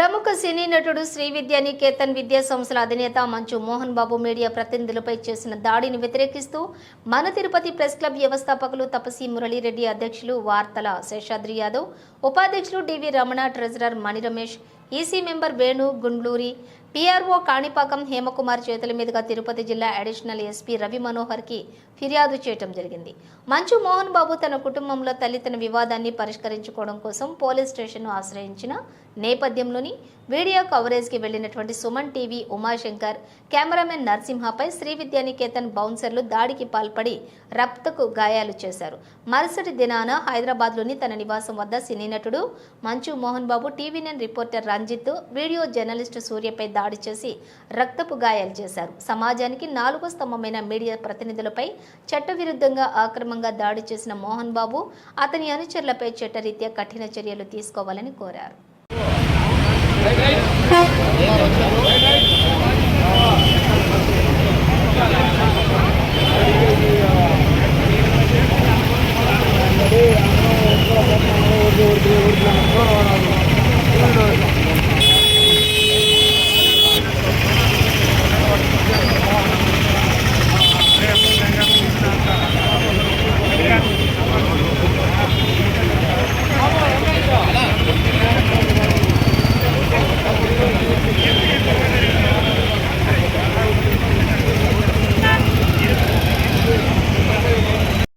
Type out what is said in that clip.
ప్రముఖ సినీ నటుడు శ్రీ విద్యానికేతన్ విద్యా సంస్థల అధినేత మంచు మోహన్ బాబు మీడియా ప్రతినిధులపై చేసిన దాడిని వ్యతిరేకిస్తూ మన తిరుపతి ప్రెస్ క్లబ్ వ్యవస్థాపకులు తపసి మురళీరెడ్డి, అధ్యక్షులు వార్తల శేషాద్రి యాదవ్, ఉపాధ్యక్షులు DV Ramana, treasurer Mani Ramesh, EC member Venu Gundluri, PRO Kanipakam Hemakumar చేతుల మీదుగా తిరుపతి జిల్లా అడిషనల్ ఎస్పీ రవి మనోహర్కి ఫిర్యాదు చేయడం జరిగింది. మంచు మోహన్ బాబు తన కుటుంబంలో తలెత్తిన వివాదాన్ని పరిష్కరించుకోవడం కోసం పోలీస్ స్టేషన్ను ఆశ్రయించిన నేపథ్యంలోని వీడియో కవరేజ్కి వెళ్లినటువంటి సుమన్ టీవీ ఉమాశంకర్, కెమెరామెన్ నరసింహపై శ్రీ విద్యానికేతన్ బౌన్సర్లు దాడికి పాల్పడి రక్తకు గాయాలు చేశారు. మరుసటి దినాన హైదరాబాద్లోని తన నివాసం వద్ద సినీ నటుడు Manchu Mohan Babu, TV nine reporter Ranjith, video journalist సూర్యపై దాడి చేసి రక్తపు గాయాలు చేశారు. సమాజానికి 4వ స్తంభమైన మీడియా ప్రతినిధులపై చట్టవిరుద్ధంగా అక్రమంగా దాడి చేసిన మోహన్ బాబు, అతని అనుచరులపై చట్టరీత్యా కఠిన చర్యలు తీసుకోవాలని కోరారు.